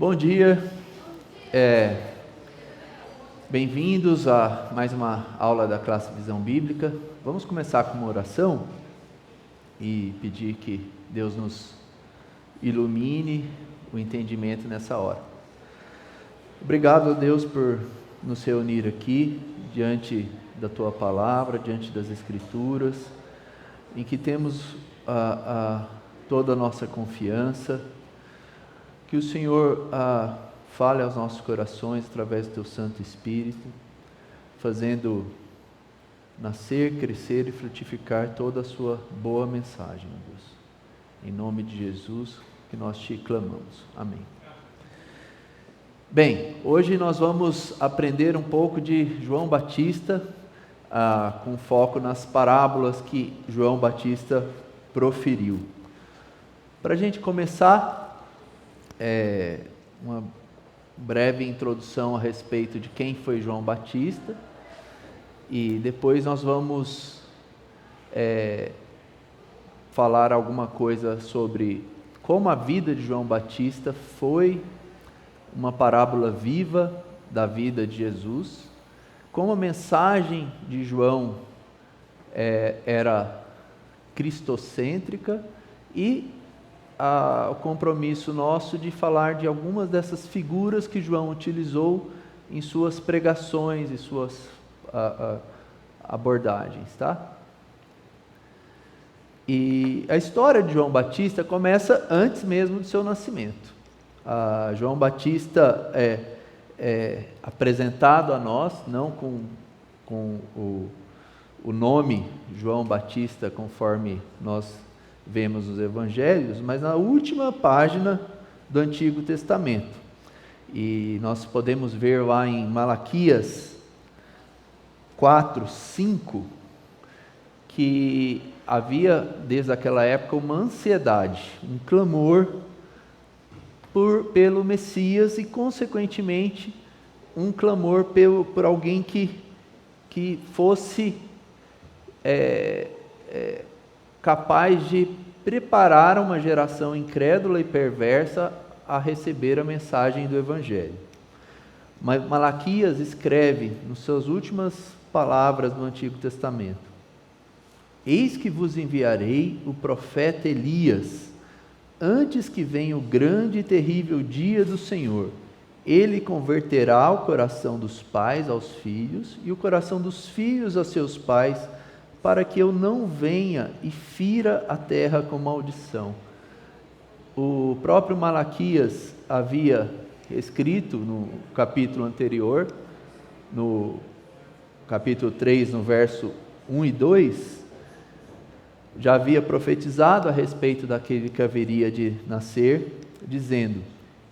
Bom dia, bem-vindos a mais uma aula da classe Visão Bíblica. Vamos começar com uma oração e pedir que Deus nos ilumine o entendimento nessa hora. Obrigado a Deus por nos reunir aqui diante da Tua Palavra, diante das Escrituras, em que temos toda a nossa confiança. Que o Senhor fale aos nossos corações através do Teu Santo Espírito, fazendo nascer, crescer e frutificar toda a Sua boa mensagem, Deus. Em nome de Jesus que nós Te clamamos. Amém. Bem, hoje nós vamos aprender um pouco de João Batista, com foco nas parábolas que João Batista proferiu. Para a gente começar, uma breve introdução a respeito de quem foi João Batista, e depois nós vamos falar alguma coisa sobre como a vida de João Batista foi uma parábola viva da vida de Jesus, como a mensagem de João era cristocêntrica, e o compromisso nosso de falar de algumas dessas figuras que João utilizou em suas pregações e suas abordagens, tá? E a história de João Batista começa antes mesmo do seu nascimento. João Batista é apresentado a nós, não com o nome João Batista conforme nós vemos nos Evangelhos, mas na última página do Antigo Testamento. E nós podemos ver lá em Malaquias 4:5 que havia desde aquela época uma ansiedade, um clamor pelo Messias e consequentemente um clamor por alguém que fosse capaz de preparar uma geração incrédula e perversa a receber a mensagem do Evangelho. Mas Malaquias escreve, nas suas últimas palavras do Antigo Testamento: eis que vos enviarei o profeta Elias, antes que venha o grande e terrível dia do Senhor. Ele converterá o coração dos pais aos filhos e o coração dos filhos a seus pais, para que eu não venha e fira a terra com maldição. O próprio Malaquias havia escrito no capítulo anterior, no capítulo 3, no verso 1 e 2, já havia profetizado a respeito daquele que haveria de nascer, dizendo: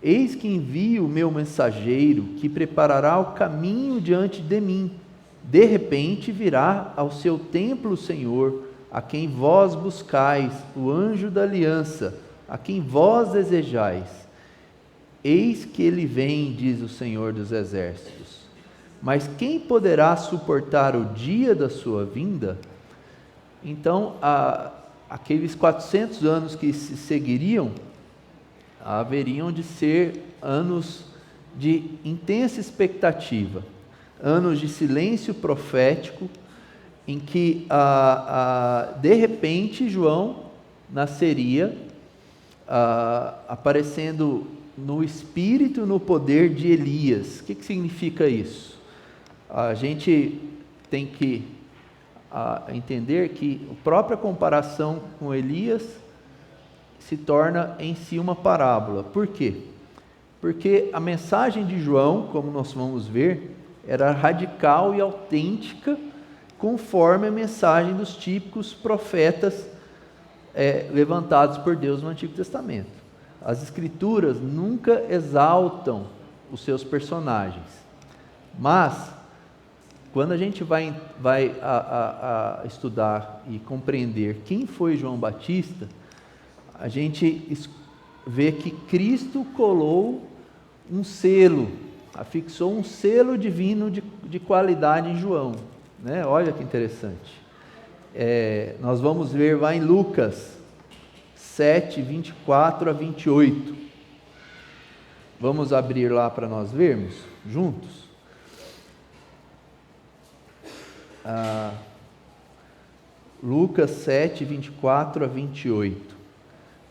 eis que envio o meu mensageiro, que preparará o caminho diante de mim. De repente virá ao seu templo o Senhor, a quem vós buscais, o anjo da aliança, a quem vós desejais. Eis que ele vem, diz o Senhor dos exércitos. Mas quem poderá suportar o dia da sua vinda? Então, aqueles 400 anos que se seguiriam, haveriam de ser anos de intensa expectativa, anos de silêncio profético, em que de repente João nasceria, aparecendo no espírito, no poder de Elias. O que significa isso? A gente tem que entender que a própria comparação com Elias se torna em si uma parábola. Por quê? Porque a mensagem de João, como nós vamos ver, era radical e autêntica, conforme a mensagem dos típicos profetas levantados por Deus no Antigo Testamento. As Escrituras nunca exaltam os seus personagens, mas quando a gente vai estudar e compreender quem foi João Batista, a gente vê que Cristo colou um selo, afixou um selo divino de qualidade em João, né? Olha que interessante. Nós vamos ver lá em Lucas 7, 24 a 28. Vamos abrir lá para nós vermos juntos. Lucas 7, 24 a 28.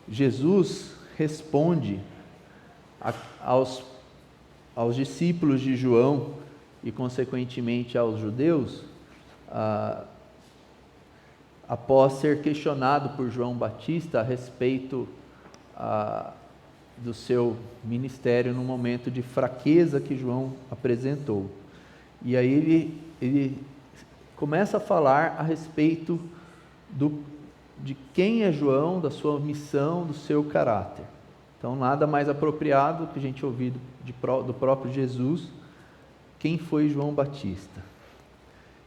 Jesus responde aos discípulos de João e, consequentemente, aos judeus, após ser questionado por João Batista a respeito do seu ministério no momento de fraqueza que João apresentou. E aí ele começa a falar a respeito de quem é João, da sua missão, do seu caráter. Então, nada mais apropriado que a gente ouvir do próprio Jesus, quem foi João Batista.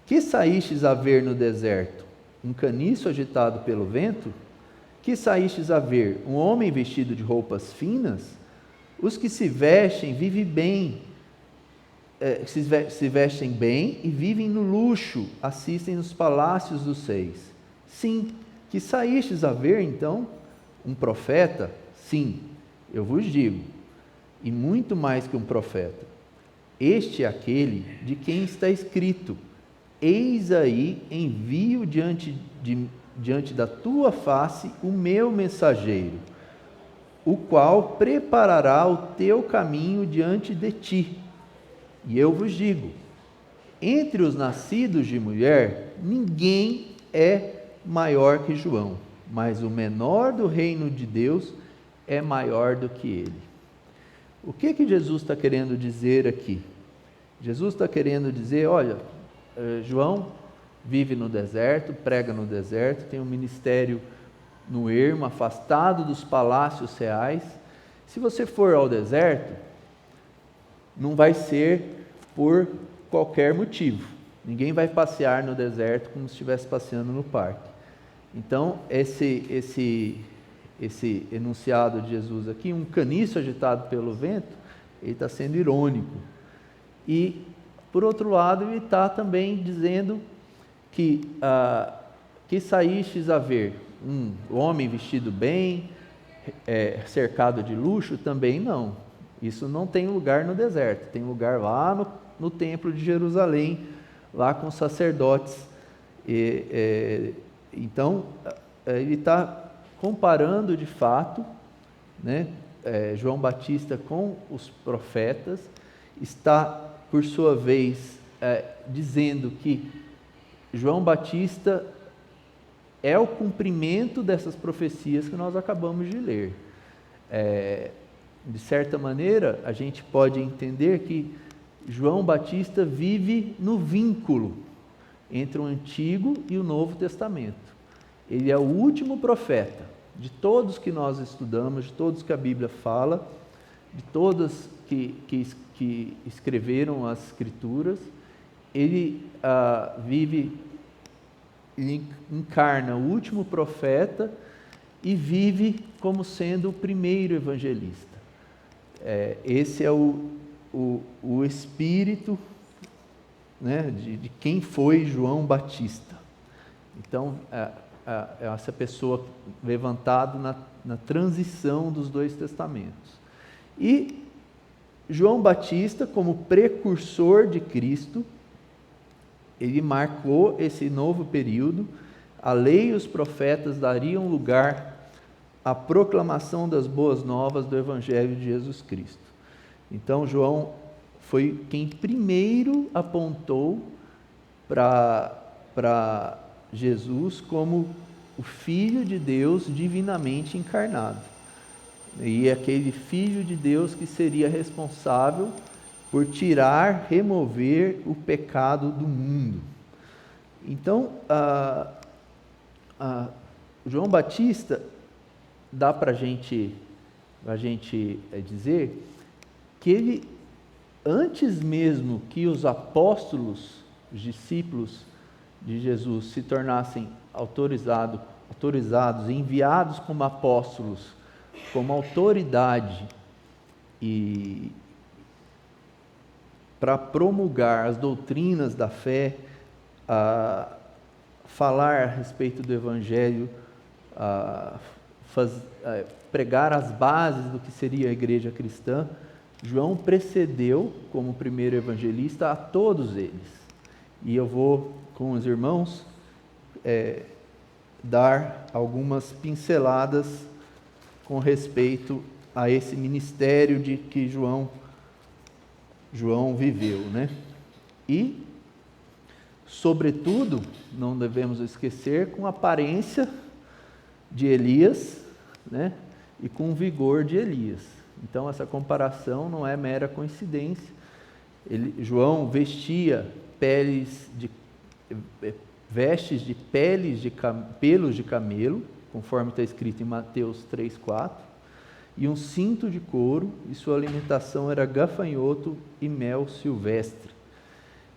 Que saístes a ver no deserto? Um caniço agitado pelo vento? Que saístes a ver? Um homem vestido de roupas finas? Os que se vestem vivem bem, se vestem bem e vivem no luxo, assistem nos palácios dos reis. Sim, que saístes a ver então um profeta? Sim, eu vos digo, e muito mais que um profeta. Este é aquele de quem está escrito: eis aí envio diante da tua face o meu mensageiro, o qual preparará o teu caminho diante de ti. E eu vos digo, entre os nascidos de mulher, ninguém é maior que João, mas o menor do reino de Deus é maior do que ele. O que Jesus está querendo dizer aqui? Jesus está querendo dizer, olha, João vive no deserto, prega no deserto, tem um ministério no ermo, afastado dos palácios reais. Se você for ao deserto, não vai ser por qualquer motivo. Ninguém vai passear no deserto como se estivesse passeando no parque. Então, esse enunciado de Jesus aqui, um caniço agitado pelo vento, ele está sendo irônico. E, por outro lado, ele está também dizendo que saístes a ver um homem vestido bem, cercado de luxo? Também não. Isso não tem lugar no deserto, tem lugar lá no templo de Jerusalém, lá com os sacerdotes. Então, ele está comparando de fato, né, João Batista com os profetas, está, por sua vez, dizendo que João Batista é o cumprimento dessas profecias que nós acabamos de ler. De certa maneira, a gente pode entender que João Batista vive no vínculo entre o Antigo e o Novo Testamento. Ele é o último profeta de todos que nós estudamos, de todos que a Bíblia fala, de todos que escreveram as Escrituras. Ele ele encarna o último profeta e vive como sendo o primeiro evangelista. Esse é o espírito, né, de quem foi João Batista. Então, essa pessoa levantada na transição dos dois testamentos. E João Batista, como precursor de Cristo, ele marcou esse novo período. A lei e os profetas dariam lugar à proclamação das boas novas do Evangelho de Jesus Cristo. Então, João foi quem primeiro apontou para Jesus como o Filho de Deus divinamente encarnado. E aquele Filho de Deus que seria responsável por remover o pecado do mundo. Então, João Batista, dá para a gente dizer que ele, antes mesmo que os apóstolos, os discípulos de Jesus se tornassem autorizados, enviados como apóstolos, como autoridade e para promulgar as doutrinas da fé, falar a respeito do Evangelho, pregar as bases do que seria a igreja cristã, João precedeu, como primeiro evangelista, a todos eles. E eu vou, com os irmãos, dar algumas pinceladas com respeito a esse ministério de que João viveu, né? E, sobretudo, não devemos esquecer, com a aparência de Elias, né? E com o vigor de Elias. Então, essa comparação não é mera coincidência. João vestia vestes de pelos de camelo, conforme está escrito em Mateus 3,4, e um cinto de couro, e sua alimentação era gafanhoto e mel silvestre.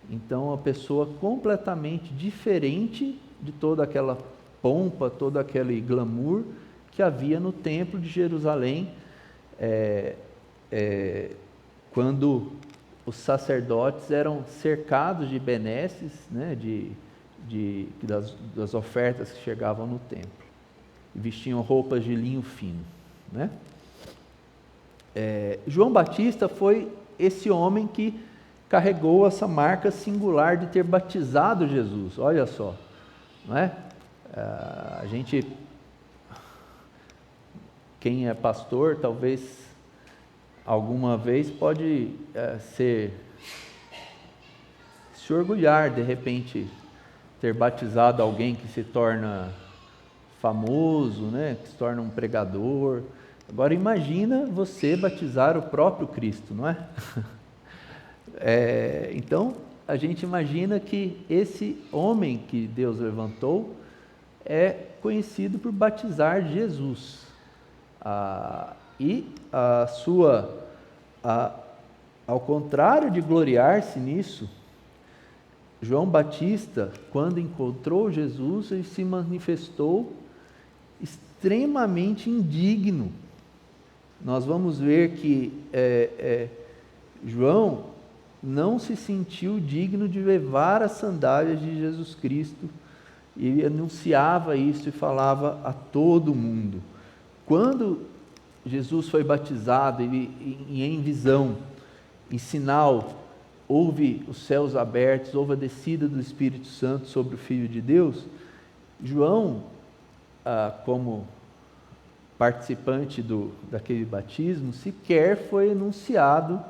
Então, uma pessoa completamente diferente de toda aquela pompa, todo aquele glamour que havia no templo de Jerusalém, quando os sacerdotes eram cercados de benesses, né, das ofertas que chegavam no templo, e vestiam roupas de linho fino, né? João Batista foi esse homem que carregou essa marca singular de ter batizado Jesus. Olha só, não é? A gente, quem é pastor, talvez alguma vez pode se orgulhar, de repente, ter batizado alguém que se torna famoso, né? Que se torna um pregador. Agora imagina você batizar o próprio Cristo, não é? Então, a gente imagina que esse homem que Deus levantou é conhecido por batizar Jesus. Ao contrário de gloriar-se nisso, João Batista, quando encontrou Jesus, ele se manifestou extremamente indigno. Nós vamos ver que João não se sentiu digno de levar as sandálias de Jesus Cristo, e anunciava isso e falava a todo mundo. Quando Jesus foi batizado e em visão, em sinal, houve os céus abertos, houve a descida do Espírito Santo sobre o Filho de Deus, João, como participante daquele batismo, sequer foi anunciado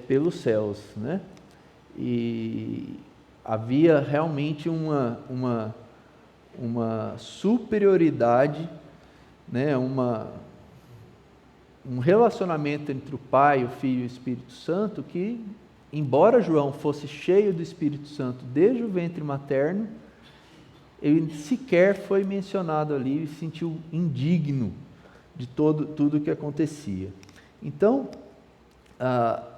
pelos céus, né? E havia realmente uma superioridade, né? Um relacionamento entre o Pai, o Filho e o Espírito Santo que, embora João fosse cheio do Espírito Santo desde o ventre materno, ele sequer foi mencionado ali e se sentiu indigno de tudo o que acontecia. Então,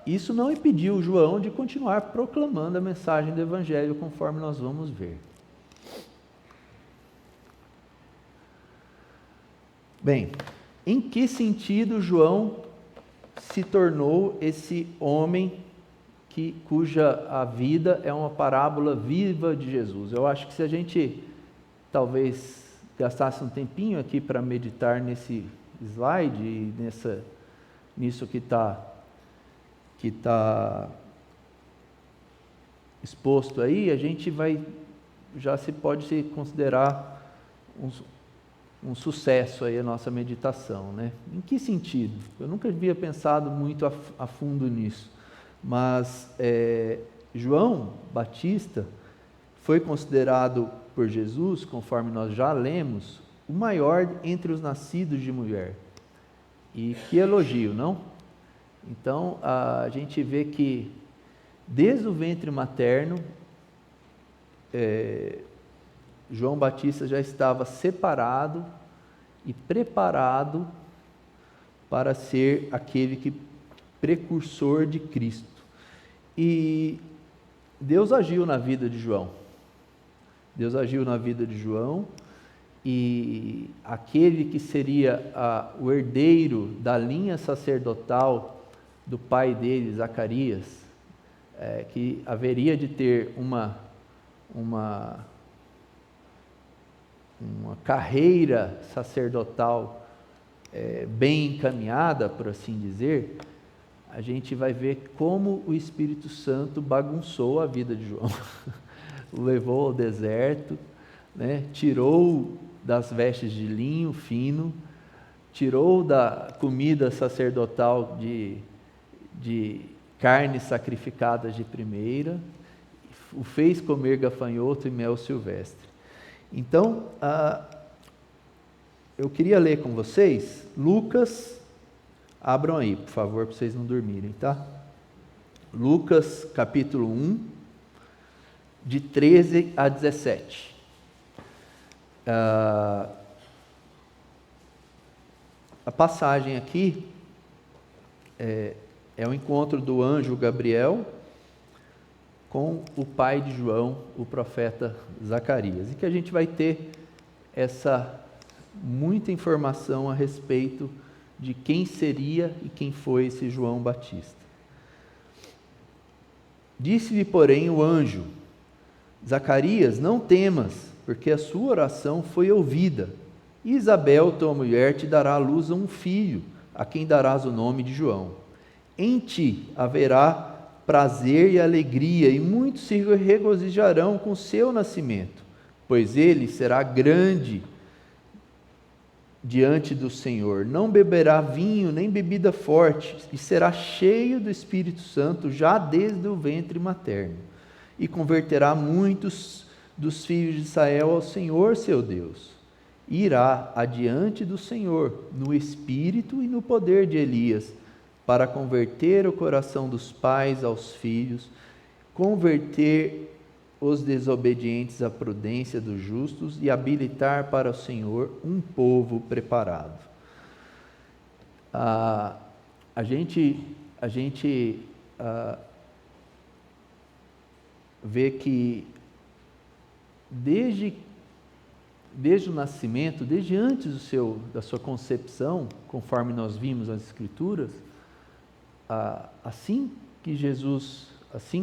isso não impediu João de continuar proclamando a mensagem do Evangelho, conforme nós vamos ver. Bem, em que sentido João se tornou esse homem cuja a vida é uma parábola viva de Jesus? Eu acho que se a gente talvez gastasse um tempinho aqui para meditar nesse slide e nisso que está exposto aí, a gente pode se considerar um sucesso aí a nossa meditação, né? Em que sentido? Eu nunca havia pensado muito a fundo nisso, mas João Batista foi considerado por Jesus, conforme nós já lemos, o maior entre os nascidos de mulher. E que elogio, não? Então, a gente vê que desde o ventre materno, João Batista já estava separado e preparado para ser aquele precursor de Cristo. E Deus agiu na vida de João. E aquele que seria o herdeiro da linha sacerdotal do pai dele, Zacarias, que haveria de ter uma carreira sacerdotal bem encaminhada, por assim dizer, a gente vai ver como o Espírito Santo bagunçou a vida de João. O levou ao deserto, né? Tirou das vestes de linho fino, tirou da comida sacerdotal de carnes sacrificadas de primeira, o fez comer gafanhoto e mel silvestre. Então, eu queria ler com vocês Lucas, abram aí, por favor, para vocês não dormirem, tá? Lucas, capítulo 1, de 13 a 17. A passagem aqui é o encontro do anjo Gabriel com o pai de João, o profeta Zacarias, e que a gente vai ter muita informação a respeito de quem seria e quem foi esse João Batista. Disse-lhe, porém, o anjo: Zacarias, não temas, porque a sua oração foi ouvida. E Isabel, tua mulher, te dará à luz a um filho, a quem darás o nome de João. Em ti haverá prazer e alegria, e muitos se regozijarão com seu nascimento, pois ele será grande diante do Senhor. Não beberá vinho nem bebida forte, e será cheio do Espírito Santo já desde o ventre materno. E converterá muitos dos filhos de Israel ao Senhor seu Deus. Irá adiante do Senhor no espírito e no poder de Elias, para converter o coração dos pais aos filhos, converter os desobedientes à prudência dos justos e habilitar para o Senhor um povo preparado. A gente vê que desde o nascimento, desde antes da sua concepção, conforme nós vimos nas Escrituras, assim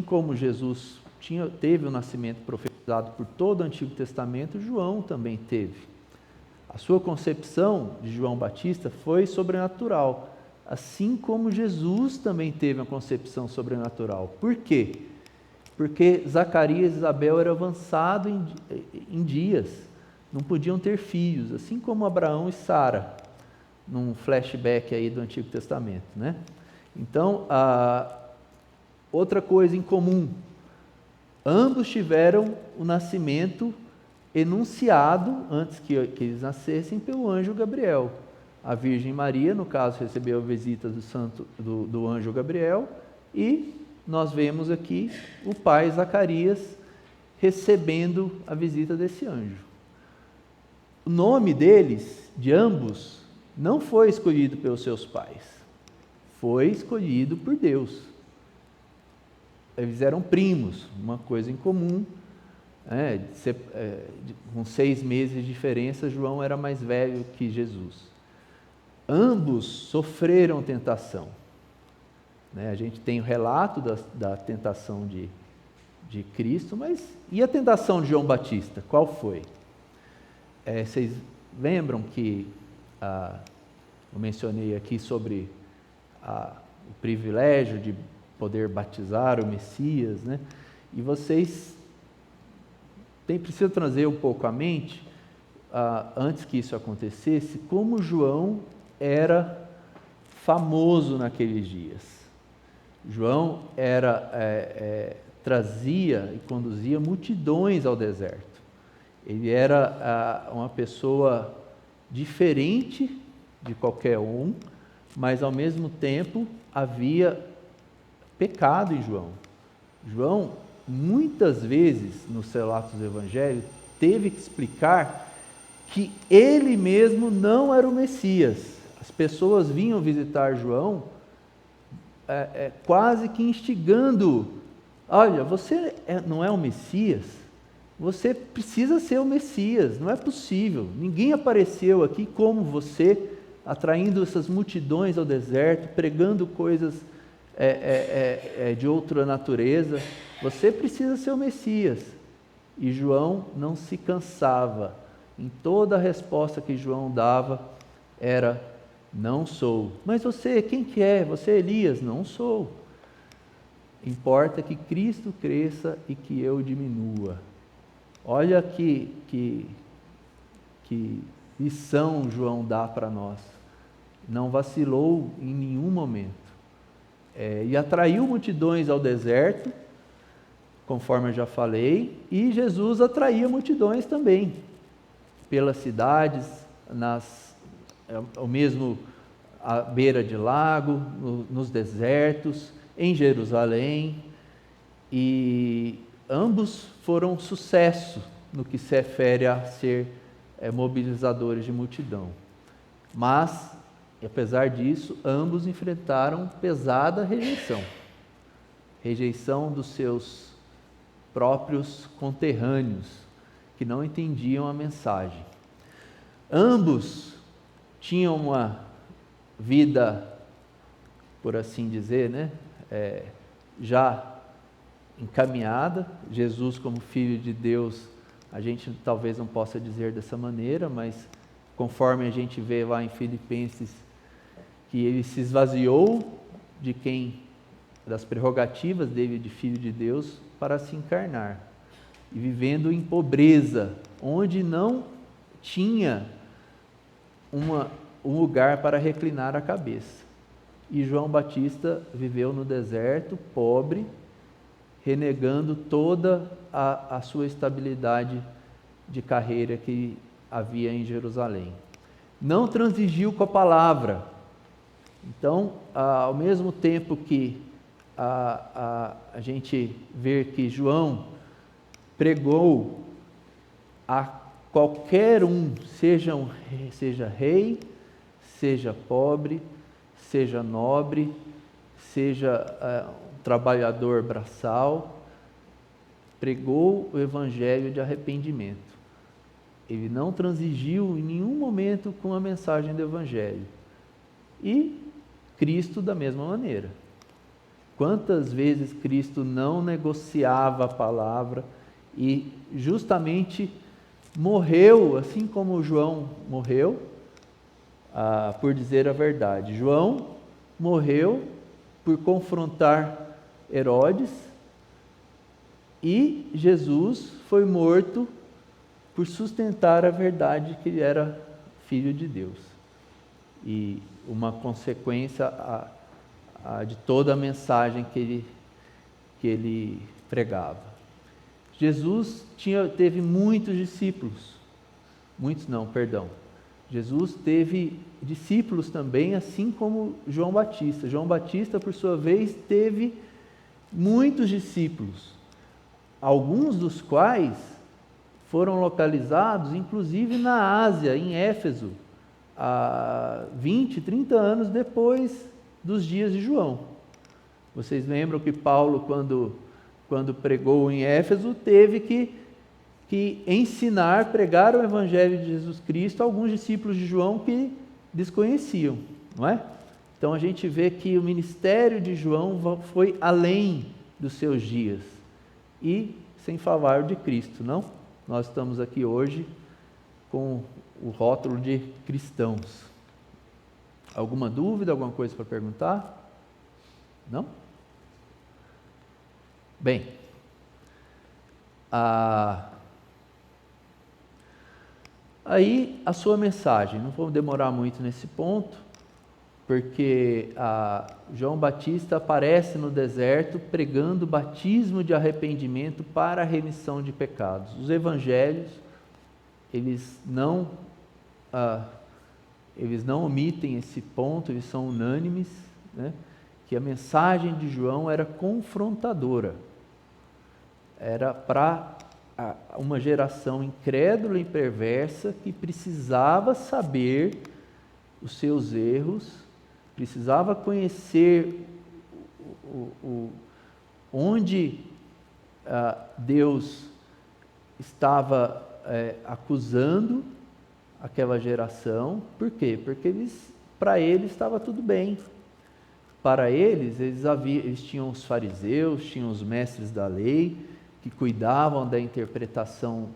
como Jesus teve o nascimento profetizado por todo o Antigo Testamento, João também teve. A sua concepção de João Batista foi sobrenatural, assim como Jesus também teve uma concepção sobrenatural. Por quê? Porque Zacarias e Isabel eram avançados em dias, não podiam ter filhos, assim como Abraão e Sara, num flashback aí do Antigo Testamento, né? Então, outra coisa em comum, ambos tiveram o nascimento enunciado, antes que eles nascessem, pelo anjo Gabriel. A Virgem Maria, no caso, recebeu a visita do anjo Gabriel, e nós vemos aqui o pai Zacarias recebendo a visita desse anjo. O nome deles, de ambos, não foi escolhido pelos seus pais, foi escolhido por Deus. Eles eram primos, uma coisa em comum, com 6 meses de diferença, João era mais velho que Jesus. Ambos sofreram tentação. A gente tem o relato da tentação de Cristo, mas e a tentação de João Batista? Qual foi? Vocês lembram que eu mencionei aqui sobre o privilégio de poder batizar o Messias, né? E vocês precisam trazer um pouco à mente, antes que isso acontecesse, como João era famoso naqueles dias. João trazia e conduzia multidões ao deserto. Ele era uma pessoa diferente de qualquer um, mas ao mesmo tempo havia pecado em João. João, muitas vezes, nos relatos do Evangelho, teve que explicar que ele mesmo não era o Messias. As pessoas vinham visitar João quase que instigando: olha, você não é o Messias? Você precisa ser o Messias, não é possível. Ninguém apareceu aqui como você, atraindo essas multidões ao deserto, pregando coisas de outra natureza. Você precisa ser o Messias. E João não se cansava. Em toda a resposta que João dava era Não sou. Mas você, quem que é? Você é Elias? Não sou. Importa que Cristo cresça e que eu diminua. Olha que lição João dá para nós. Não vacilou em nenhum momento. E atraiu multidões ao deserto, conforme eu já falei, e Jesus atraía multidões também, pelas cidades, ao mesmo à beira de lago, nos desertos, em Jerusalém, e ambos foram sucesso no que se refere a ser mobilizadores de multidão. Mas, apesar disso, ambos enfrentaram pesada rejeição dos seus próprios conterrâneos, que não entendiam a mensagem. Ambos tinham uma vida, por assim dizer, já encaminhada. Jesus, como Filho de Deus, a gente talvez não possa dizer dessa maneira, mas conforme a gente vê lá em Filipenses, que ele se esvaziou das prerrogativas dele de Filho de Deus para se encarnar, e vivendo em pobreza, onde não tinha um lugar para reclinar a cabeça. E João Batista viveu no deserto, pobre, renegando toda a sua estabilidade de carreira que havia em Jerusalém. Não transigiu com a palavra. Então, ao mesmo tempo que a gente vê que João pregou a qualquer um, seja rei, seja pobre, seja nobre, seja trabalhador braçal, pregou o evangelho de arrependimento. Ele não transigiu em nenhum momento com a mensagem do evangelho. E Cristo da mesma maneira. Quantas vezes Cristo não negociava a palavra e justamente morreu, assim como João morreu, por dizer a verdade. João morreu por confrontar Herodes, e Jesus foi morto por sustentar a verdade que ele era Filho de Deus. E uma consequência de toda a mensagem que ele pregava. Jesus teve muitos discípulos. Jesus teve discípulos também, assim como João Batista. João Batista, por sua vez, teve muitos discípulos, alguns dos quais foram localizados, inclusive na Ásia, em Éfeso, 20, 30 anos depois dos dias de João. Vocês lembram que Paulo, quando pregou em Éfeso, teve que ensinar, pregar o Evangelho de Jesus Cristo a alguns discípulos de João que desconheciam, não é? Então a gente vê que o ministério de João foi além dos seus dias, e sem falar de Cristo, não? Nós estamos aqui hoje com o rótulo de cristãos. Alguma dúvida, alguma coisa para perguntar? Não? Bem, aí a sua mensagem, não vou demorar muito nesse ponto, porque João Batista aparece no deserto pregando o batismo de arrependimento para a remissão de pecados. Os evangelhos, eles não omitem esse ponto, eles são unânimes, né? Que a mensagem de João era confrontadora, era para uma geração incrédula e perversa que precisava saber os seus erros, precisava conhecer onde Deus estava acusando aquela geração. Por quê? Porque para eles estava tudo bem. Para eles tinham os fariseus, tinham os mestres da lei, que cuidavam da interpretação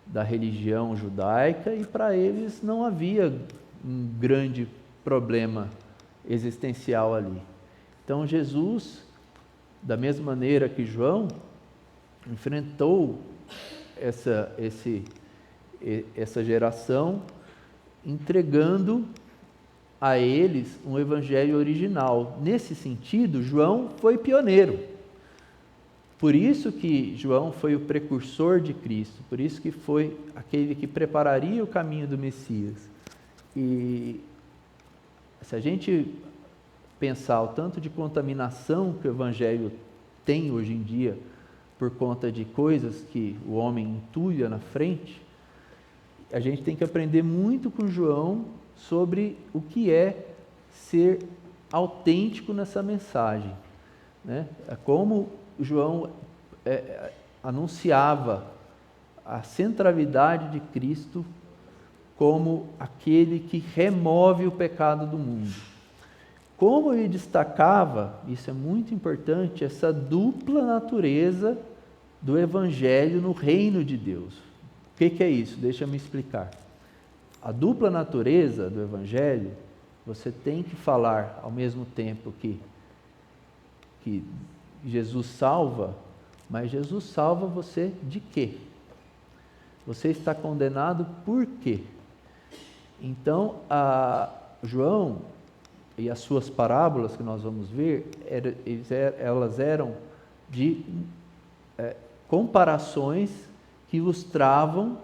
da religião judaica, e para eles não havia um grande problema existencial ali. Então Jesus, da mesma maneira que João, enfrentou essa geração, entregando a eles um evangelho original. Nesse sentido, João foi pioneiro. Por isso que João foi o precursor de Cristo, por isso que foi aquele que prepararia o caminho do Messias. E se a gente pensar o tanto de contaminação que o evangelho tem hoje em dia, por conta de coisas que o homem entulha na frente, a gente tem que aprender muito com João sobre o que é ser autêntico nessa mensagem, né? Como João anunciava a centralidade de Cristo como aquele que remove o pecado do mundo. Como ele destacava, isso é muito importante, essa dupla natureza do Evangelho no reino de Deus. O que é isso? Deixa eu me explicar. A dupla natureza do Evangelho, você tem que falar ao mesmo tempo que Jesus salva, mas Jesus salva você de quê? Você está condenado por quê? Então, João e as suas parábolas que nós vamos ver, elas eram de comparações que ilustravam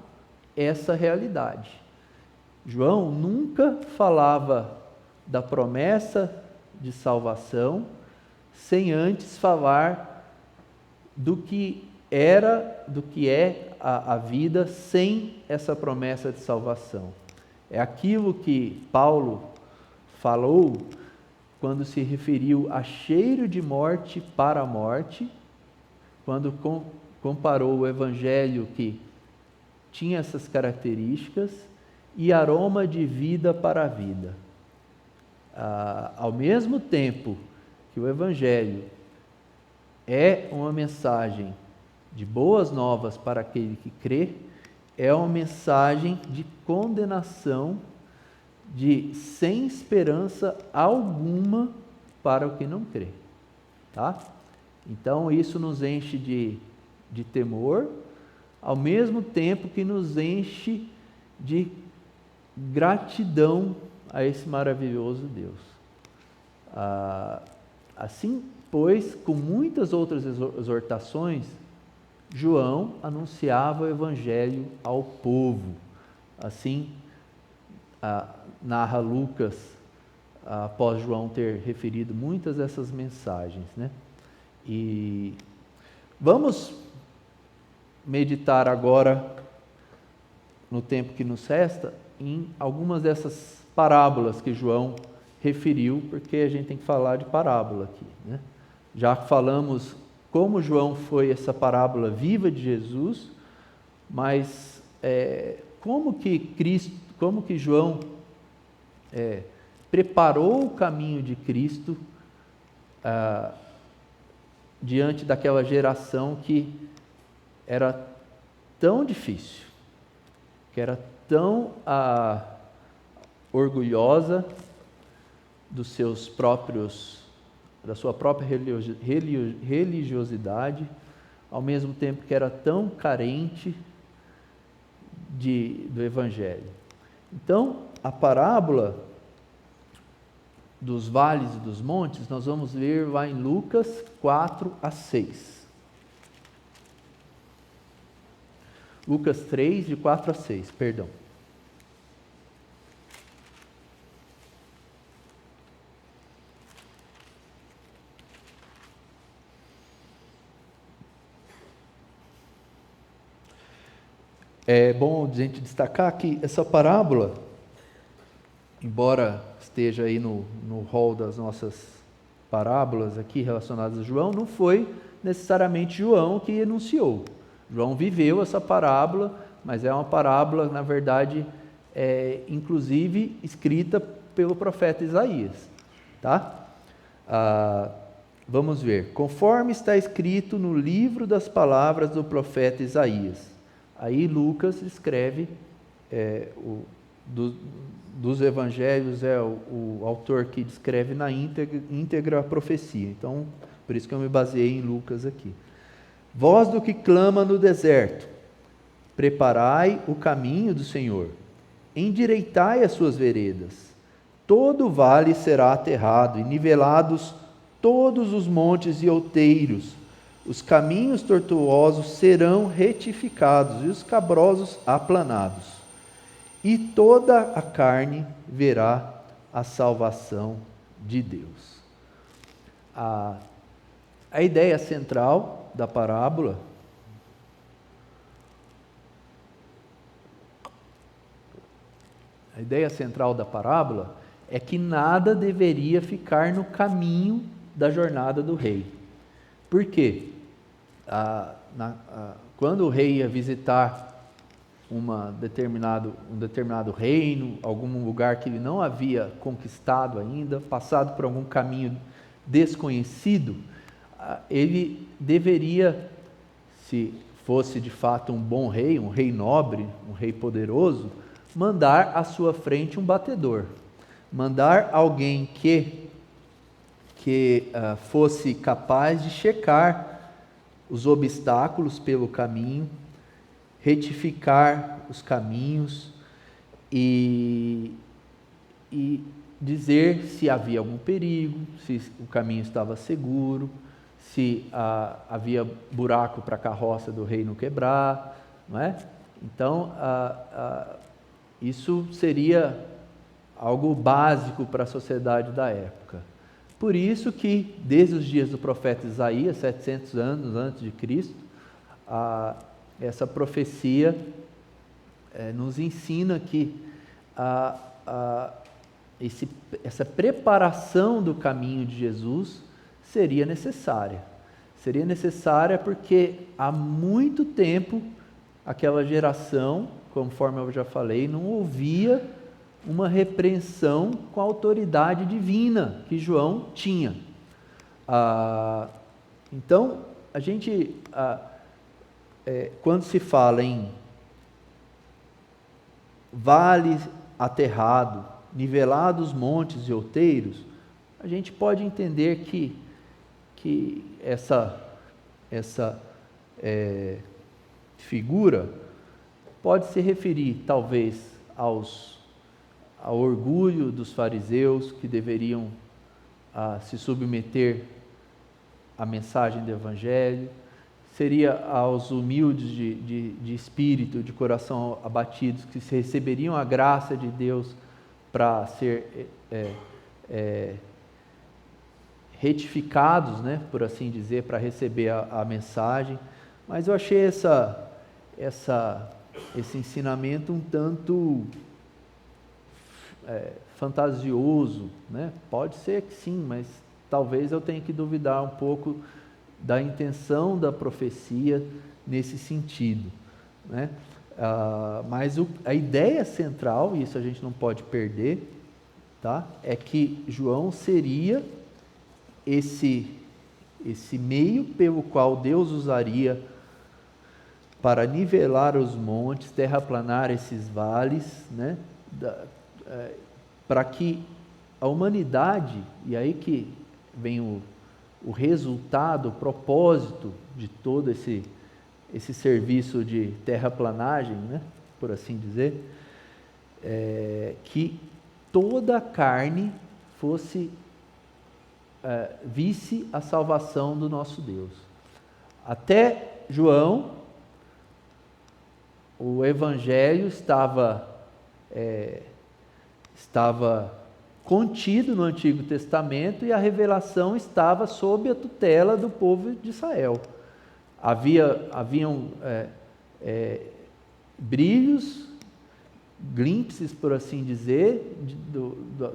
essa realidade. João nunca falava da promessa de salvação sem antes falar do que é a vida sem essa promessa de salvação. É aquilo que Paulo falou quando se referiu a cheiro de morte para a morte, quando comparou o evangelho que tinha essas características e aroma de vida para a vida. Ao mesmo tempo que o evangelho é uma mensagem de boas novas para aquele que crê, é uma mensagem de condenação, de sem esperança alguma para o que não crê, tá? Então isso nos enche de temor, ao mesmo tempo que nos enche de gratidão a esse maravilhoso Deus. Assim, pois, com muitas outras exortações, João anunciava o evangelho ao povo. Assim, narra Lucas, após João ter referido muitas dessas mensagens, né? E vamos meditar agora, no tempo que nos resta, em algumas dessas parábolas que João referiu, porque a gente tem que falar de parábola aqui, né? Já falamos como João foi essa parábola viva de Jesus, mas como que João preparou o caminho de Cristo diante daquela geração que era tão difícil, que era tão orgulhosa da sua própria religiosidade, ao mesmo tempo que era tão carente do Evangelho. Então, a parábola dos vales e dos montes, nós vamos ler lá em Lucas 4 a 6. Lucas 3, de 4 a 6, perdão. É bom a gente destacar que essa parábola, embora esteja aí no rol das nossas parábolas aqui relacionadas a João, não foi necessariamente João que enunciou. João viveu essa parábola, mas é uma parábola, na verdade, inclusive escrita pelo profeta Isaías, tá? Vamos ver. Conforme está escrito no livro das palavras do profeta Isaías. Aí Lucas escreve dos evangelhos é o autor que descreve na íntegra a profecia. Então, por isso que eu me baseei em Lucas aqui. Voz do que clama no deserto, preparai o caminho do Senhor, endireitai as suas veredas. Todo vale será aterrado e nivelados todos os montes e outeiros. Os caminhos tortuosos serão retificados e os cabrosos aplanados. E toda a carne verá a salvação de Deus. A ideia central da parábola é que nada deveria ficar no caminho da jornada do rei. Por quê? Quando o rei ia visitar um determinado reino, algum lugar que ele não havia conquistado ainda, passado por algum caminho desconhecido, ele deveria, se fosse de fato um bom rei, um rei nobre, um rei poderoso, mandar à sua frente um batedor, mandar alguém que fosse capaz de checar os obstáculos pelo caminho, retificar os caminhos e dizer se havia algum perigo, se o caminho estava seguro, se havia buraco para a carroça do rei não quebrar, não é? Então, isso seria algo básico para a sociedade da época. Por isso que, desde os dias do profeta Isaías, 700 anos antes de Cristo, essa profecia nos ensina que essa preparação do caminho de Jesus seria necessária. Seria necessária porque há muito tempo aquela geração, conforme eu já falei, não ouvia uma repreensão com a autoridade divina que João tinha. Então, a gente, quando se fala em vale aterrado, nivelados montes e outeiros, a gente pode entender que essa figura pode se referir, talvez, ao orgulho dos fariseus que deveriam se submeter à mensagem do Evangelho, seria aos humildes de espírito, de coração abatidos, que receberiam a graça de Deus para ser retificados, né, por assim dizer, para receber a mensagem. Mas eu achei esse ensinamento um tanto fantasioso, né? Pode ser que sim, mas talvez eu tenha que duvidar um pouco da intenção da profecia nesse sentido, né? Mas a ideia central, e isso a gente não pode perder, tá? É que João seria esse meio pelo qual Deus usaria para nivelar os montes, terraplanar esses vales, né? Para que a humanidade, e aí que vem o resultado, o propósito de todo esse serviço de terraplanagem, né? Por assim dizer, que toda a carne visse a salvação do nosso Deus. Até João, o Evangelho estava contido no Antigo Testamento e a revelação estava sob a tutela do povo de Israel. Haviam brilhos, glimpses, por assim dizer,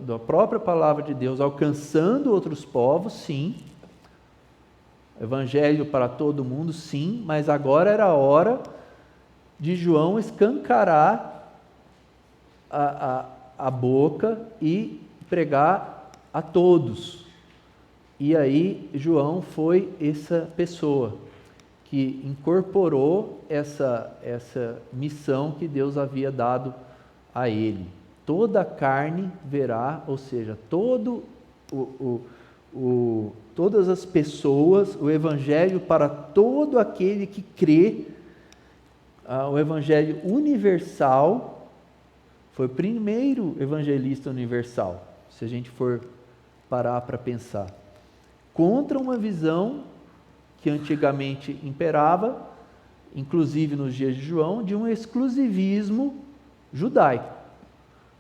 da própria palavra de Deus alcançando outros povos, sim. Evangelho para todo mundo, sim, mas agora era a hora de João escancarar a boca e pregar a todos. E aí João foi essa pessoa que incorporou essa missão que Deus havia dado a ele. toda a carne verá, ou seja, todas as pessoas, o Evangelho para todo aquele que crê, o Evangelho universal, foi o primeiro evangelista universal, se a gente for parar para pensar, contra uma visão que antigamente imperava, inclusive nos dias de João, de um exclusivismo judaico,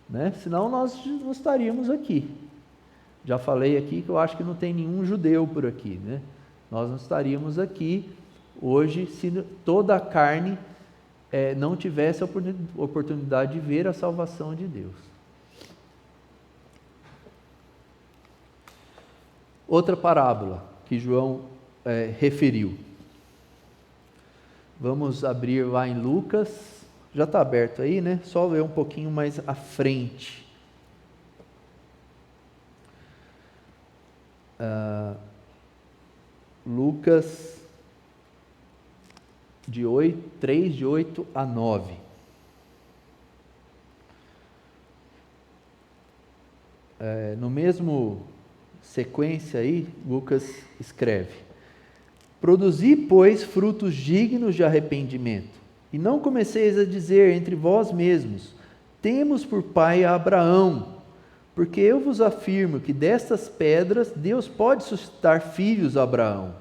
né? Senão nós não estaríamos aqui. Já falei aqui que eu acho que não tem nenhum judeu por aqui, né? Nós não estaríamos aqui hoje se toda a carne não tivesse a oportunidade de ver a salvação de Deus. Outra parábola que João referiu. Vamos abrir lá em Lucas, já está aberto aí, né? Só ler um pouquinho mais à frente. Lucas 3, de 8 a 9. No mesmo sequência aí, Lucas escreve: Produzi, pois, frutos dignos de arrependimento, e não comeceis a dizer entre vós mesmos: temos por pai a Abraão, porque eu vos afirmo que destas pedras Deus pode suscitar filhos a Abraão.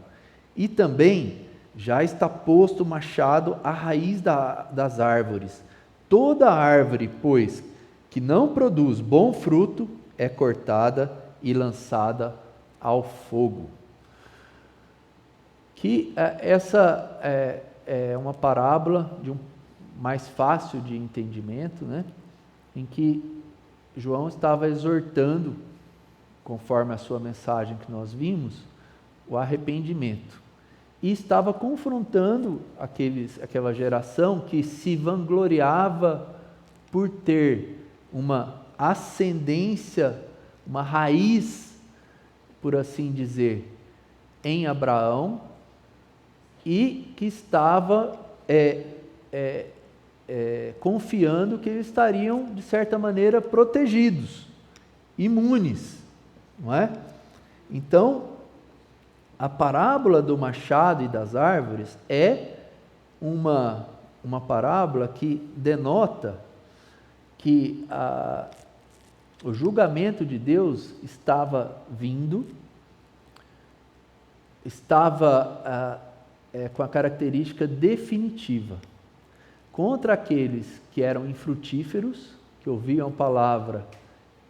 E também já está posto o machado à raiz das árvores. Toda árvore, pois, que não produz bom fruto, é cortada e lançada ao fogo. Que essa é uma parábola mais fácil de entendimento, né? Em que João estava exortando, conforme a sua mensagem que nós vimos, o arrependimento. E estava confrontando aquela geração que se vangloriava por ter uma ascendência, uma raiz, por assim dizer, em Abraão, e que estava confiando que eles estariam, de certa maneira, protegidos, imunes, não é? Então, a parábola do machado e das árvores é uma parábola que denota que o julgamento de Deus estava vindo, estava com a característica definitiva contra aqueles que eram infrutíferos, que ouviam a palavra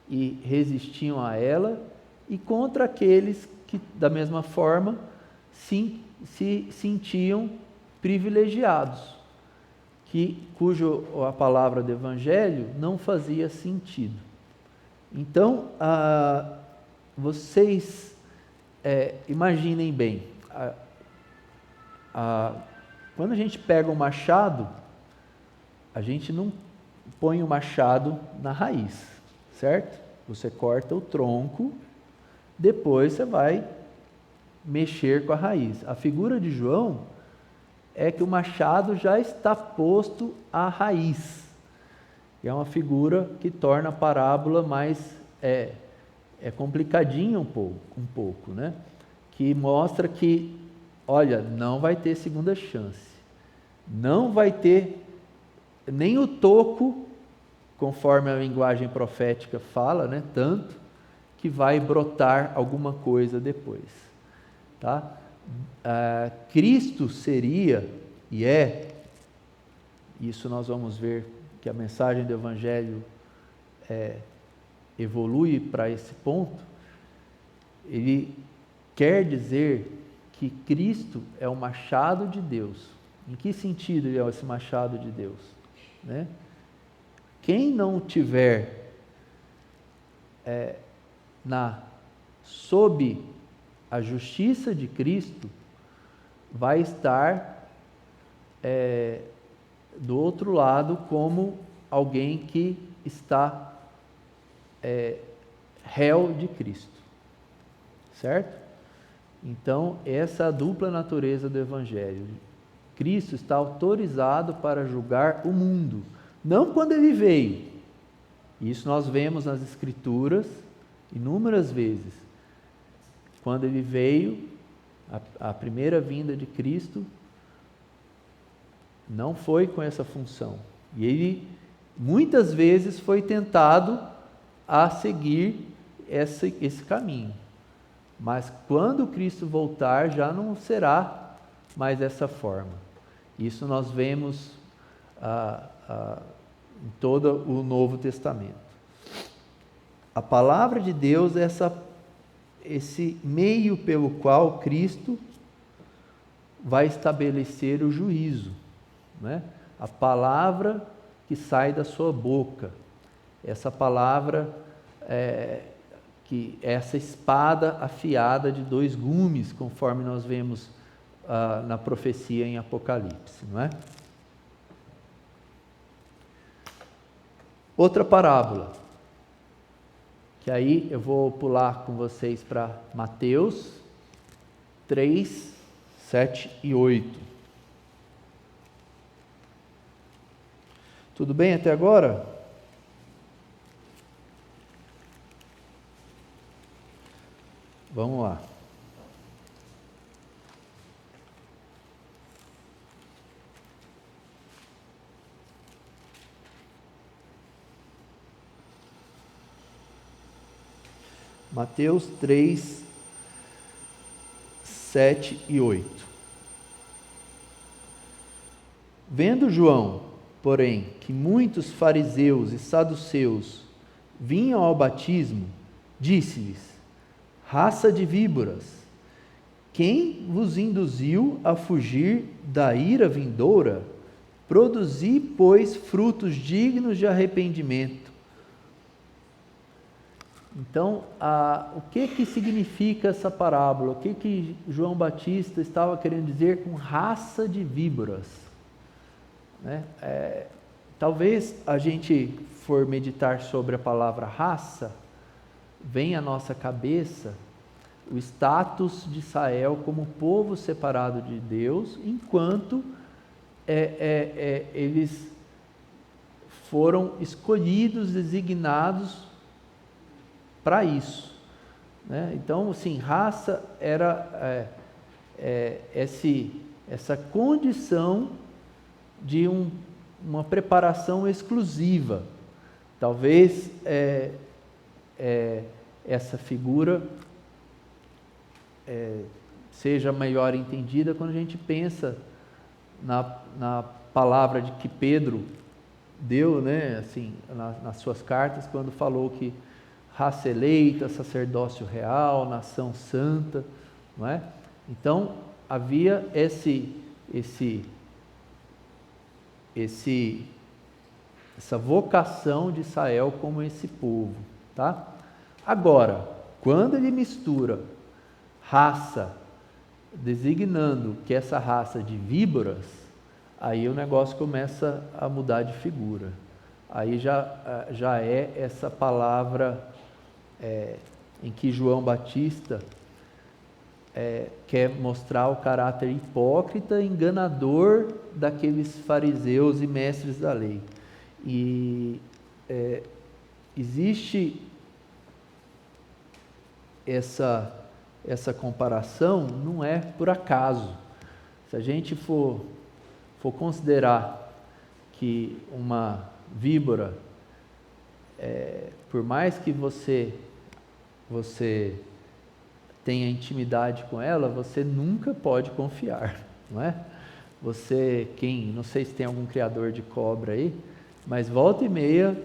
e resistiam a ela, e contra aqueles que, da mesma forma, se sentiam privilegiados, cujo a palavra do Evangelho não fazia sentido. Então, vocês imaginem bem, quando a gente pega um machado, a gente não põe o machado na raiz, certo? Você corta o tronco, depois você vai mexer com a raiz. A figura de João é que o machado já está posto à raiz. É uma figura que torna a parábola mais complicadinha um pouco, né? Que mostra que, olha, não vai ter segunda chance, não vai ter nem o toco, conforme a linguagem profética fala, né? Tanto que vai brotar alguma coisa depois, tá? Cristo seria e isso nós vamos ver que a mensagem do Evangelho evolui para esse ponto. Ele quer dizer que Cristo é o machado de Deus. Em que sentido ele é esse machado de Deus, né? Quem não tiver sob a justiça de Cristo vai estar do outro lado como alguém que está réu de Cristo, certo? Então, essa é a dupla natureza do Evangelho. Cristo está autorizado para julgar o mundo, não quando ele veio, Isso nós vemos nas Escrituras inúmeras vezes. Quando ele veio, a primeira vinda de Cristo não foi com essa função. E ele muitas vezes foi tentado a seguir esse caminho. Mas quando Cristo voltar, já não será mais dessa forma. Isso nós vemos em todo o Novo Testamento. A palavra de Deus é esse meio pelo qual Cristo vai estabelecer o juízo, né? A palavra que sai da sua boca, essa palavra essa espada afiada de 2 gumes, conforme nós vemos na profecia em Apocalipse, não é? Outra parábola, que aí eu vou pular com vocês para Mateus 3, 7 e 8. Tudo bem até agora? Vamos lá. Mateus 3, 7 e 8. Vendo João, porém, que muitos fariseus e saduceus vinham ao batismo, disse-lhes: raça de víboras, quem vos induziu a fugir da ira vindoura? Produzi, pois, frutos dignos de arrependimento. Então, o que significa essa parábola? O que João Batista estava querendo dizer com raça de víboras? Né? Talvez a gente for meditar sobre a palavra raça, vem à nossa cabeça o status de Israel como povo separado de Deus, enquanto eles foram escolhidos, designados para isso, né? Então, assim, raça era essa condição de uma preparação exclusiva. Talvez essa figura seja melhor entendida quando a gente pensa na palavra de que Pedro deu, né, assim, nas suas cartas, quando falou que raça eleita, sacerdócio real, nação santa, não é? Então, havia essa vocação de Israel como esse povo, tá? Agora, quando ele mistura raça, designando que essa raça de víboras, aí o negócio começa a mudar de figura. Aí já é essa palavra em que João Batista quer mostrar o caráter hipócrita, enganador daqueles fariseus e mestres da lei. E existe essa comparação, não é por acaso. Se a gente for considerar que uma víbora, por mais que você tenha intimidade com ela, você nunca pode confiar, não é? Não sei se tem algum criador de cobra aí, mas volta e meia,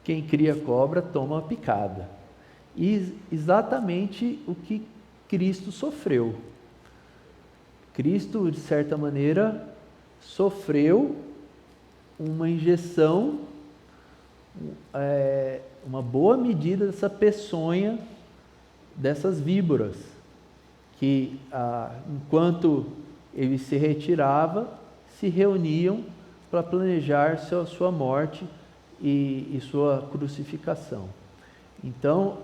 quem cria cobra toma uma picada. E exatamente o que Cristo sofreu. Cristo, de certa maneira, sofreu uma injeção, uma boa medida dessa peçonha dessas víboras, que enquanto ele se retirava, se reuniam para planejar sua morte e sua crucificação. Então,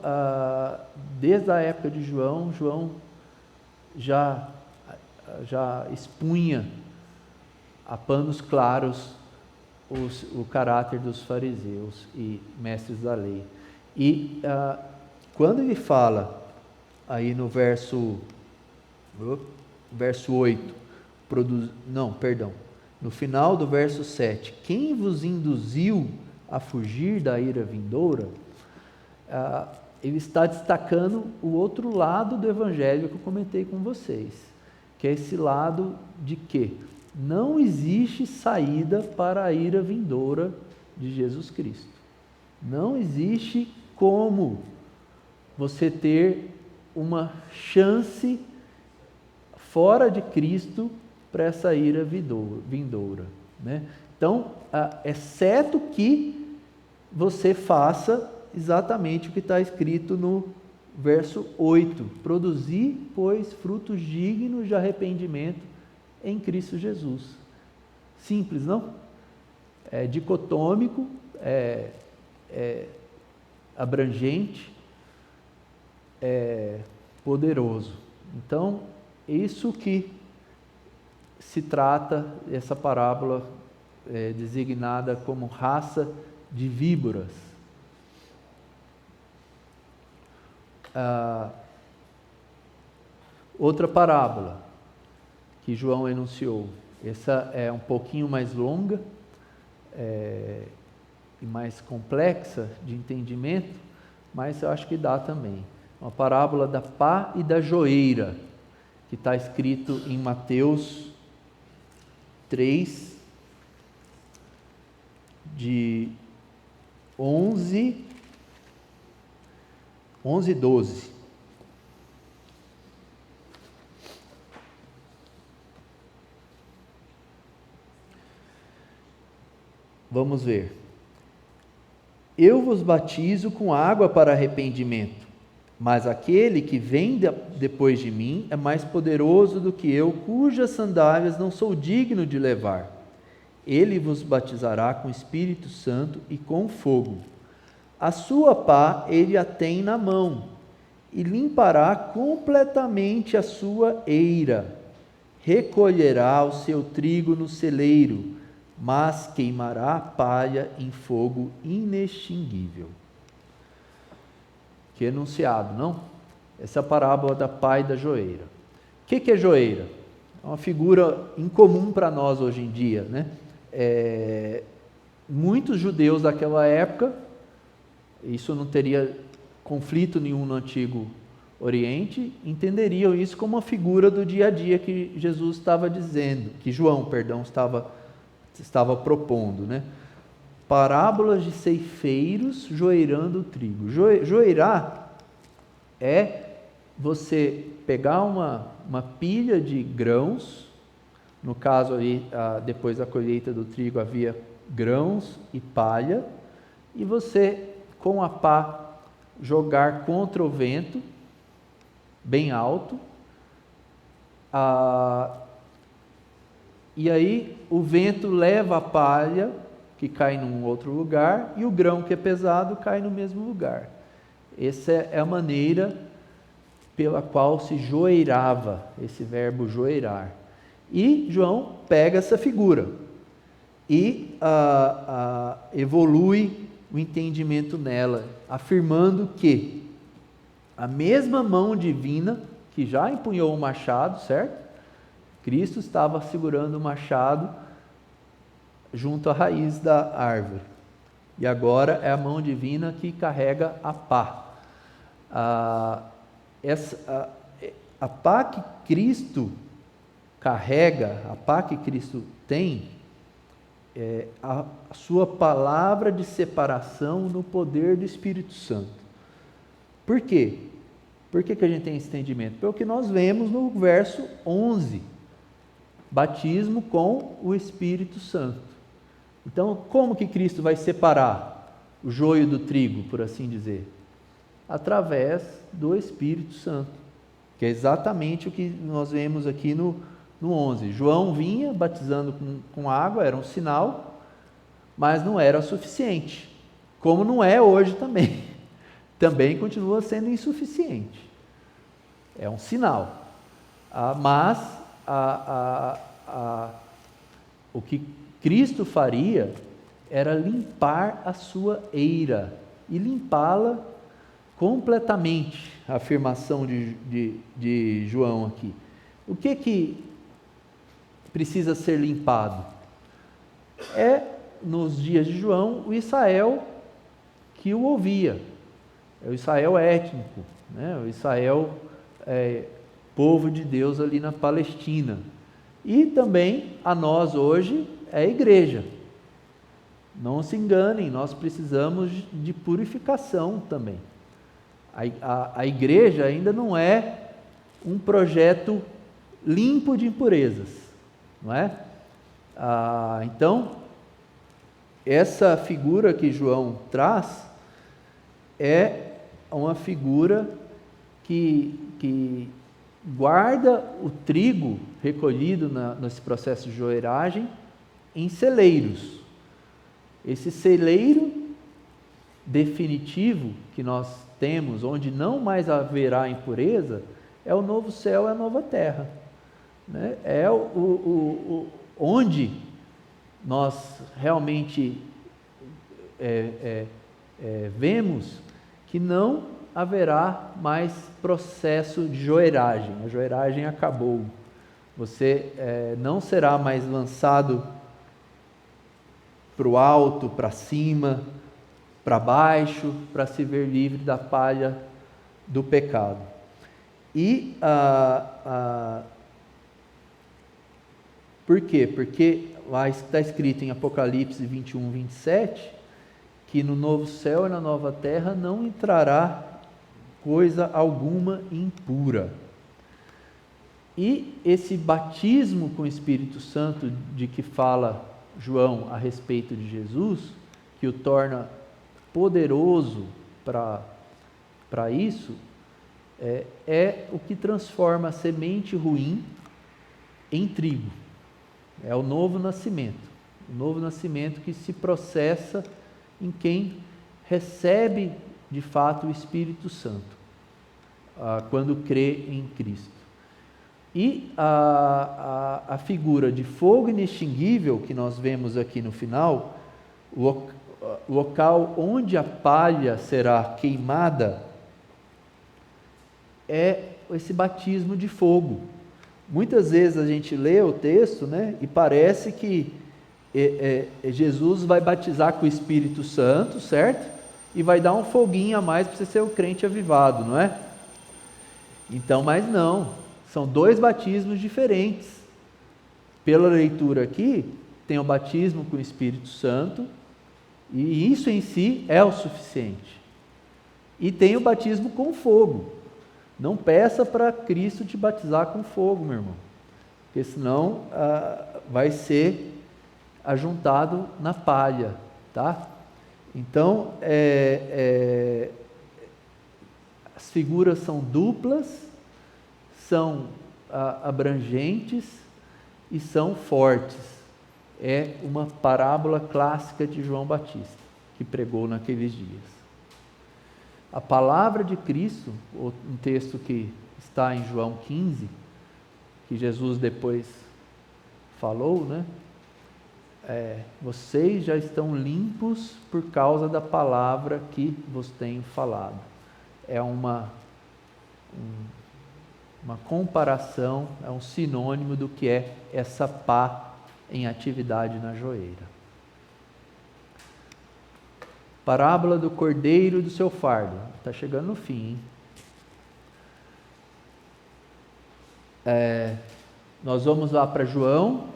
desde a época de João já expunha a panos claros o caráter dos fariseus e mestres da lei. E quando ele fala aí no verso 8, no final do verso 7, quem vos induziu a fugir da ira vindoura, ele está destacando o outro lado do evangelho que eu comentei com vocês, que é esse lado de que não existe saída para a ira vindoura de Jesus Cristo. Não existe como você ter uma chance fora de Cristo para essa ira vindoura, né? Então, exceto que você faça exatamente o que está escrito no verso 8: produzir, pois, frutos dignos de arrependimento em Cristo Jesus. Simples, não? É dicotômico, é abrangente, é poderoso. Então, isso que se trata, essa parábola designada como raça de víboras. Outra parábola que João enunciou, essa é um pouquinho mais longa e mais complexa de entendimento, mas eu acho que dá também. Uma parábola da pá e da joeira, que está escrito em Mateus 3, de 11 e 12. Vamos ver. Eu vos batizo com água para arrependimento, mas aquele que vem depois de mim é mais poderoso do que eu, cujas sandálias não sou digno de levar. Ele vos batizará com Espírito Santo e com fogo. A sua pá ele a tem na mão, e limpará completamente a sua eira. Recolherá o seu trigo no celeiro, mas queimará a palha em fogo inextinguível. Que enunciado, não? Essa é a parábola da pá e da joeira. O que é joeira? É uma figura incomum para nós hoje em dia, né? Muitos judeus daquela época, isso não teria conflito nenhum no Antigo Oriente, entenderiam isso como uma figura do dia a dia que Jesus estava dizendo, que João, perdão, estava propondo, né? Parábolas de ceifeiros joeirando o trigo. Joeirar é você pegar uma pilha de grãos, no caso aí, depois da colheita do trigo havia grãos e palha, e você com a pá jogar contra o vento, bem alto, e aí o vento leva a palha, que cai num outro lugar, e o grão que é pesado cai no mesmo lugar. Essa é a maneira pela qual se joeirava, esse verbo joeirar. E João pega essa figura e evolui o entendimento nela, afirmando que a mesma mão divina que já empunhou o machado, certo? Cristo estava segurando o machado junto à raiz da árvore. E agora é a mão divina que carrega a pá. A pá que Cristo carrega, a pá que Cristo tem, é a sua palavra de separação no poder do Espírito Santo. Por quê? Por que a gente tem esse entendimento? Pelo que nós vemos no verso 11. Batismo com o Espírito Santo. Então, como que Cristo vai separar o joio do trigo, por assim dizer? Através do Espírito Santo, que é exatamente o que nós vemos aqui no 11. João vinha batizando com água, era um sinal, mas não era suficiente, como não é hoje também. Também continua sendo insuficiente. É um sinal. Mas o que Cristo faria era limpar a sua eira e limpá-la completamente, a afirmação de João aqui. O que precisa ser limpado? É, nos dias de João, o Israel que o ouvia, é o Israel étnico, né? O Israel povo de Deus ali na Palestina. E também a nós hoje é a igreja. Não se enganem, nós precisamos de purificação também. A igreja ainda não é um projeto limpo de impurezas, não é? Então, essa figura que João traz é uma figura que guarda o trigo recolhido nesse processo de joeiragem em celeiros. Esse celeiro definitivo que nós temos, onde não mais haverá impureza, é o novo céu e a nova terra, né? É onde nós realmente vemos que não haverá mais processo de joeiragem. A joeiragem acabou. Você não será mais lançado para o alto, para cima, para baixo, para se ver livre da palha do pecado. E por quê? Porque lá está escrito em Apocalipse 21, 27, que no novo céu e na nova terra não entrará coisa alguma impura. E esse batismo com o Espírito Santo de que fala João a respeito de Jesus, que o torna poderoso para isso, é o que transforma a semente ruim em trigo. É o novo nascimento que se processa em quem recebe de fato o Espírito Santo, quando crê em Cristo. E a figura de fogo inextinguível que nós vemos aqui no final, o local onde a palha será queimada, é esse batismo de fogo. Muitas vezes a gente lê o texto, né, e parece que Jesus vai batizar com o Espírito Santo, certo? E vai dar um foguinho a mais para você ser o crente avivado, não é? Então, mas não, são dois batismos diferentes. Pela leitura aqui, tem o batismo com o Espírito Santo, e isso em si é o suficiente. E tem o batismo com fogo. Não peça para Cristo te batizar com fogo, meu irmão, porque senão vai ser ajuntado na palha, tá? Então, as figuras são duplas, são abrangentes e são fortes. É uma parábola clássica de João Batista, que pregou naqueles dias. A palavra de Cristo, um texto que está em João 15, que Jesus depois falou, né? Vocês já estão limpos por causa da palavra que vos tenho falado. É uma comparação, é um sinônimo do que é essa pá em atividade na joeira. Parábola do cordeiro e do seu fardo. Está chegando no fim, hein? Nós vamos lá para João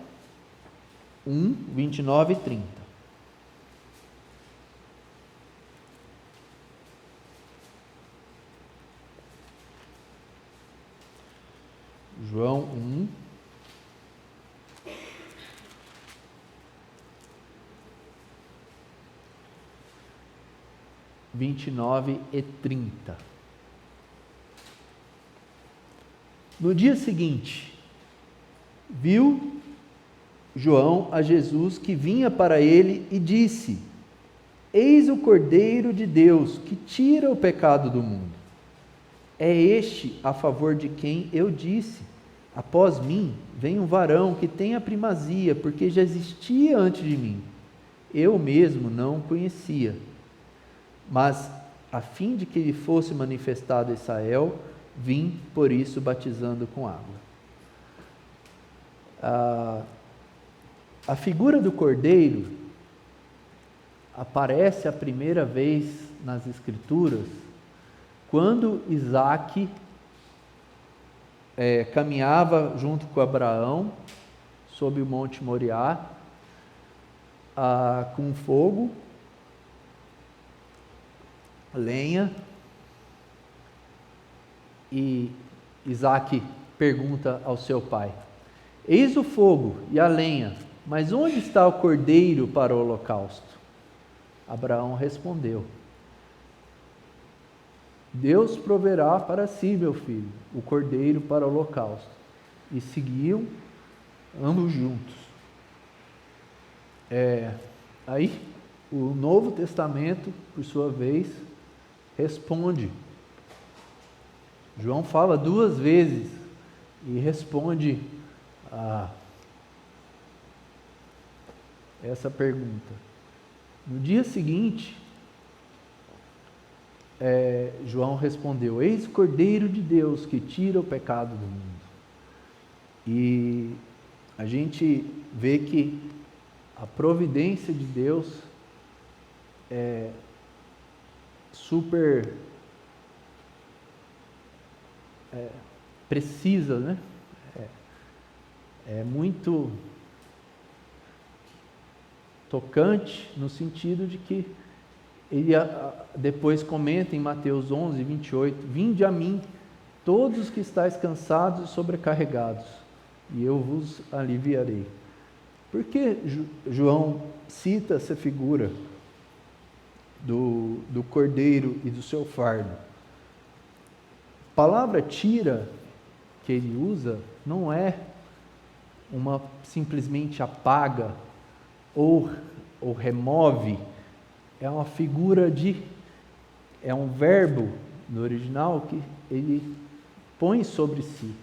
1, 29 e 30. João 1, 29 e 30. No dia seguinte, viu João a Jesus que vinha para ele e disse: Eis o Cordeiro de Deus que tira o pecado do mundo. É este a favor de quem eu disse: após mim vem um varão que tem a primazia, porque já existia antes de mim. eu mesmo não o conhecia, mas a fim de que ele fosse manifestado a Israel, vim por isso batizando com água. A figura do cordeiro aparece a primeira vez nas Escrituras quando Isaque caminhava junto com Abraão sob o Monte Moriá, com fogo, lenha, e Isaque pergunta ao seu pai: eis o fogo e a lenha, mas onde está o cordeiro para o holocausto? Abraão respondeu: Deus proverá para si, meu filho, o cordeiro para o holocausto. E seguiam ambos juntos. Aí, o Novo Testamento, por sua vez, responde. João fala 2 vezes e responde a essa pergunta. No dia seguinte, João respondeu: eis o Cordeiro de Deus que tira o pecado do mundo. E a gente vê que a providência de Deus é super precisa, né? É muito tocante no sentido de que ele depois comenta em Mateus 11, 28, vinde a mim, todos os que estáis cansados e sobrecarregados, e eu vos aliviarei. Por que João cita essa figura do cordeiro e do seu fardo? A palavra tira, que ele usa, não é simplesmente apaga ou remove, é uma figura é um verbo no original que ele põe sobre si,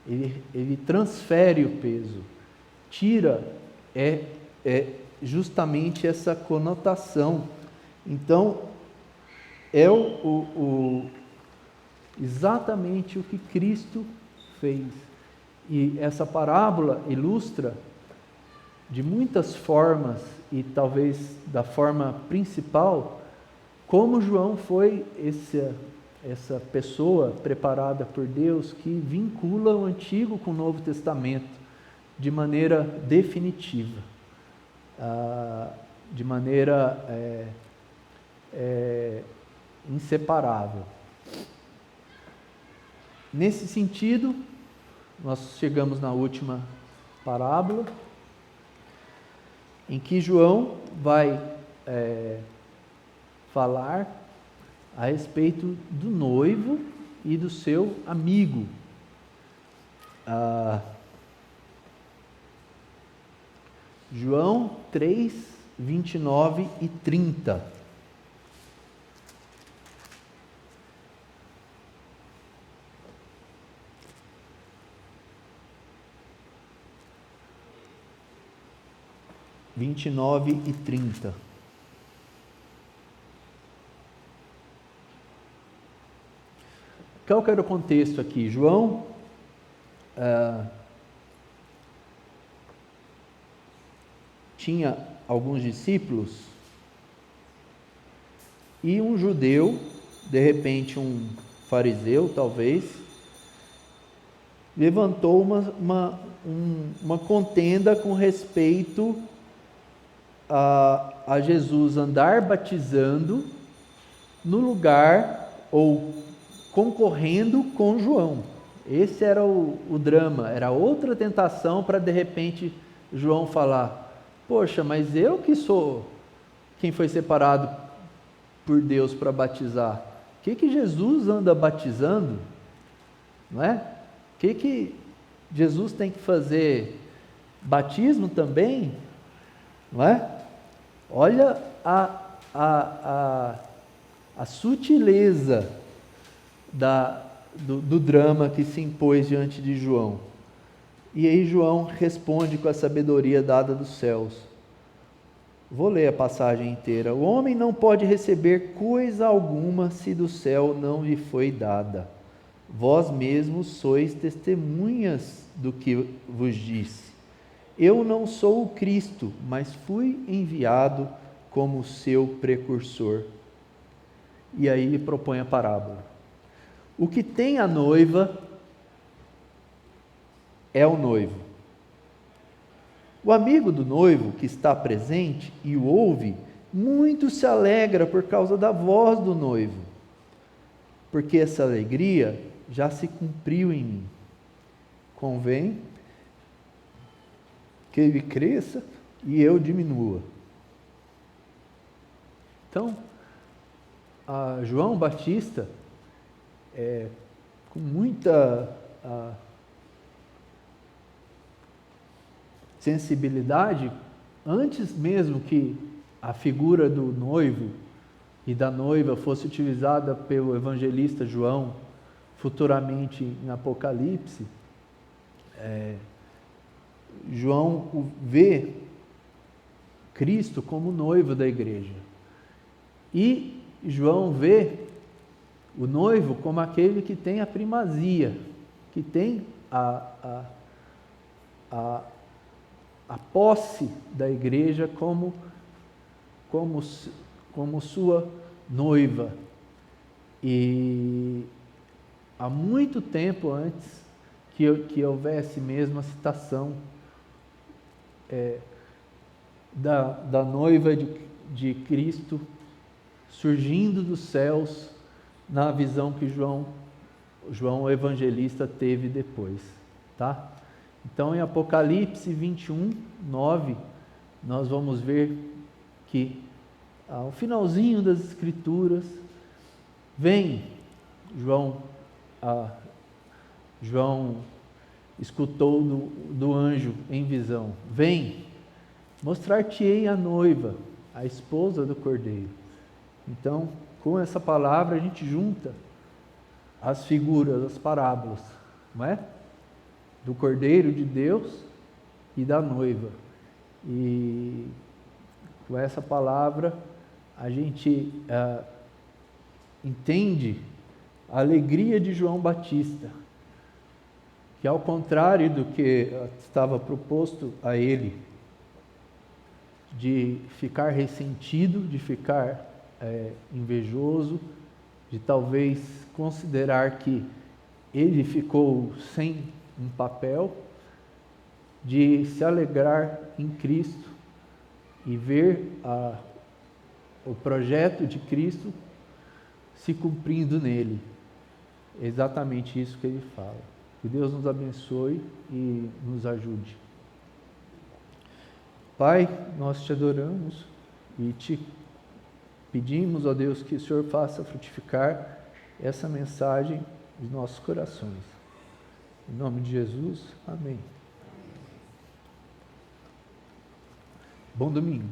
ele transfere o peso. Tira é justamente essa conotação. Então, é exatamente o que Cristo fez. E essa parábola ilustra de muitas formas, e talvez da forma principal, como João foi essa pessoa preparada por Deus que vincula o Antigo com o Novo Testamento de maneira definitiva, de maneira inseparável. Nesse sentido, nós chegamos na última parábola, em que João vai falar a respeito do noivo e do seu amigo. João 3, 29 e 30. e 30. Qual que era o contexto aqui? João tinha alguns discípulos e um judeu, de repente um fariseu talvez, levantou uma contenda com respeito a Jesus andar batizando no lugar ou concorrendo com João. Esse era o drama, era outra tentação para de repente João falar: poxa, mas eu que sou quem foi separado por Deus para batizar, o que Jesus anda batizando? Não é? O que Jesus tem que fazer? Batismo também? Não é? Olha a sutileza do drama que se impôs diante de João. E aí João responde com a sabedoria dada dos céus. Vou ler a passagem inteira. O homem não pode receber coisa alguma se do céu não lhe foi dada. Vós mesmos sois testemunhas do que vos disse. Eu não sou o Cristo, mas fui enviado como seu precursor. E aí ele propõe a parábola. O que tem a noiva é o noivo. O amigo do noivo que está presente e o ouve, muito se alegra por causa da voz do noivo, porque essa alegria já se cumpriu em mim. Convém que ele cresça e eu diminua. Então, João Batista, com muita sensibilidade, antes mesmo que a figura do noivo e da noiva fosse utilizada pelo evangelista João, futuramente em Apocalipse, João vê Cristo como noivo da igreja. E João vê o noivo como aquele que tem a primazia, que tem a posse da igreja como sua noiva. E há muito tempo antes que houvesse mesmo a citação da noiva de Cristo surgindo dos céus na visão que João o evangelista teve depois, tá? Então, em Apocalipse 21, 9, nós vamos ver que ao finalzinho das Escrituras, vem João escutou do anjo em visão: vem, mostrar-te-ei a noiva, a esposa do Cordeiro. Então, com essa palavra, a gente junta as figuras, as parábolas, não é? Do Cordeiro de Deus e da noiva. E com essa palavra a gente entende a alegria de João Batista, que ao contrário do que estava proposto a ele, de ficar ressentido, de ficar invejoso, de talvez considerar que ele ficou sem um papel, de se alegrar em Cristo e ver o projeto de Cristo se cumprindo nele. É exatamente isso que ele fala. Que Deus nos abençoe e nos ajude. Pai, nós te adoramos e te pedimos, ó Deus, que o Senhor faça frutificar essa mensagem em nossos corações. Em nome de Jesus, amém. Bom domingo.